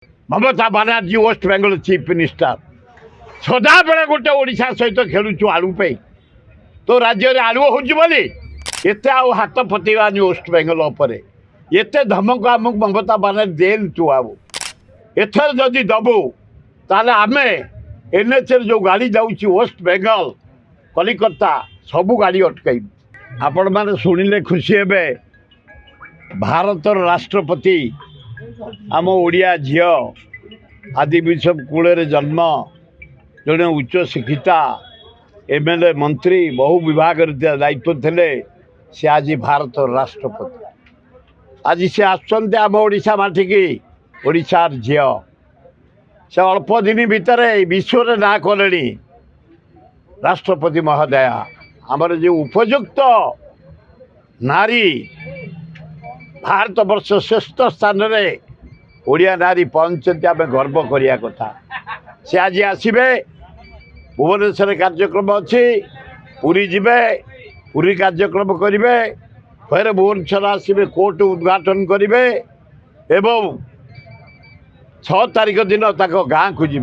ममता Banerjee West Bengal chief minister सदा बेले गोटे ओडिशा सहित खेलुचु आलू पे तो राज्य में आलू होली एत हाथ पतेबानी वेस्ट बेंगल एत धमक आमको ममता बानार्जी देन तु आउ एथर जदि दबु ताले आमे एनएच जो गाड़ी जाऊँगी वेस्ट बेंगल कलिकता सबू गाड़ी अटकई आपण मैंने शुणिले खुशी हे भारत राष्ट्रपति आम ओडिया झील आदि विश्व कूल जन्म जड़े उच्च शिक्षिता एमएलए मंत्री बहु विभाग दायित्व थे सी आज भारत राष्ट्रपति आज सी आम ओडिशा माटिकी ओडिशार झील से अल्प दिन भितर विश्व ना कले राष्ट्रपति महोदया आमर जो उपयुक्त नारी भारत वर्ष श्रेष्ठ स्थान रे ओडिया नारी पहुँचती आम गर्व करिया कथा से आज आसबे भुवनेश्वर कार्यक्रम अच्छी पुरी जीवे पुरी कार्यक्रम करेंगे फिर भुवनेश्वर आसबे कोर्ट उद्घाटन करेंगे एवं 6 तारीख दिन गाँ को जी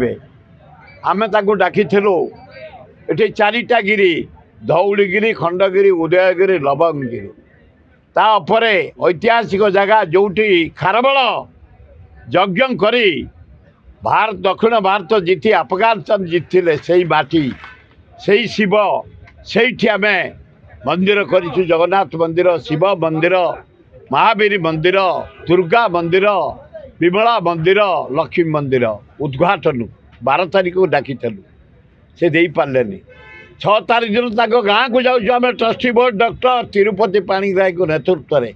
आम डाकी ये 4टा गिरी धौलीगिरी खंडगिरी उदयगिरी लवंगगिरी तापरे ऐतिहासिक जगह जोटी खारबल यज्ञ करी भारत दक्षिण भारत जीति अफगानिस्तान जीतते से माटी से शिव से आम मंदिर करूँ जगन्नाथ मंदिर शिव मंदिर महावीर मंदिर दुर्गा मंदिर विमला मंदिर लक्ष्मी मंदिर उद्घाटन 12 तारीख को डाकी से दे पारे 6 तारीख दिन गाँ को जाऊँ आम trustee board doctor Tirupati Panigrahi को नेतृत्व में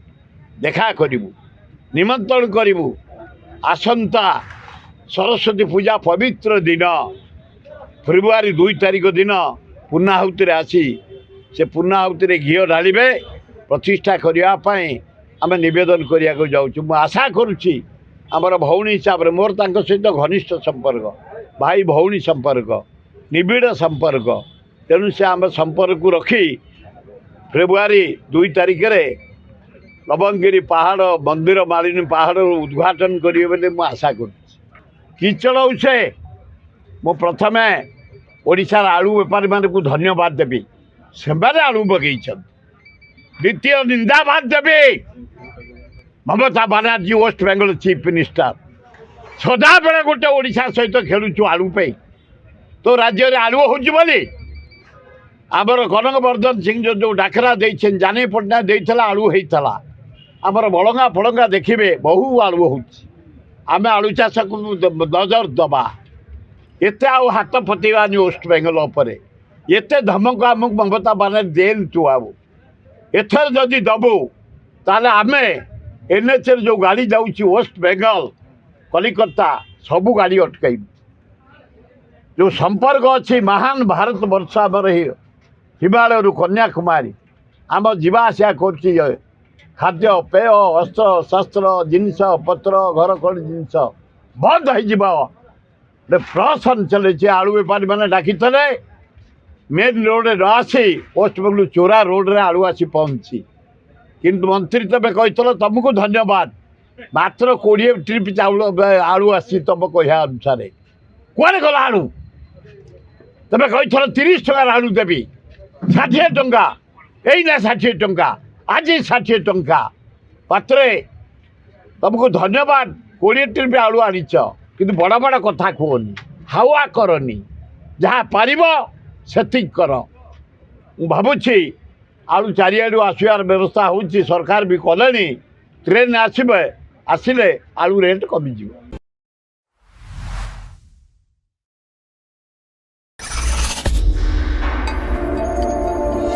देखा करूँ निमंत्रण करूँ आसंता सरस्वती पूजा पवित्र दिन फेब्रुआरी 2 तारीख दिन पूर्णाहुति आसी से पूर्णाहुति घी ढालिबे प्रतिष्ठा करने आम नवेदन करने जाऊँ आशा करुच्ची आमर भौणी हिसाब से मोर सहित घनिष्ठ संपर्क भाई भौणी संपर्क निबिड़ संपर्क तेणु से आम संपर्क को रखी फेब्रुआरी 2 तारीख में लवंगगिरी पहाड़ मंदिर मालिनी पहाड़ उद्घाटन करेंगे बोली मुझे आशा करचड़ से मु प्रथम ओडिशार आलू बेपारी मान को धन्यवाद देवी से आलू बगई द्वितीय निंदाबाद देवी Mamata Banerjee West Bengal chief minister सदा बेले गोटे ओडिशा सहित खेलुचु आलू पे तो राज्य में आलू होली आमर कनकवर्धन सिंह जो डाकरा देछन जानी पटना देइथला आलू होइथला आमर बलंगा फलंगा देखिए बहु आलू होमें आलू चाष को नजर दबा एत हाथ पतेबानी वेस्ट बेंगल एत धमक आमको ममता बानार्जी देन तु आउ एथर जदि दबु ताले आमे एनएच जो गाड़ी जाऊँगी वेस्ट बेंगल कलिकता सबू गाड़ी अटकई जो संपर्क अच्छी महान भारत वर्ष आमर हिमालय कन्याकुमारी आम जावासा कर खाद्य पेय वस्त्र शस्त्र जिनस पत्र घर कड़ जिनस बंद हो प्रहसन चले आलू बेपारी मैंने डाकी मेन रोड न आसी वेस्ट बेंगल चोरा रोड रे आलू आसी पहुँची किंतु मंत्री तबे कही तुमको धन्यवाद मात्र 20 ट्रिप चाउल आलू आसी तुम कह अनुसार कौन गला आलू तबे कही 30 टंकार आलू देवी 60 टंका यही 60 टंका आज 60 टंका पात्रे तुमको धन्यवाद 20 ट्रिप आलू आनीच कि बड़ बड़ कथा कहनी हावा करनी जहाँ पार से कर भावुची आलू चारिआडू आसबार व्यवस्था होची सरकार भी कले ट्रेन आसबे आसिले आलू रेट कमिज।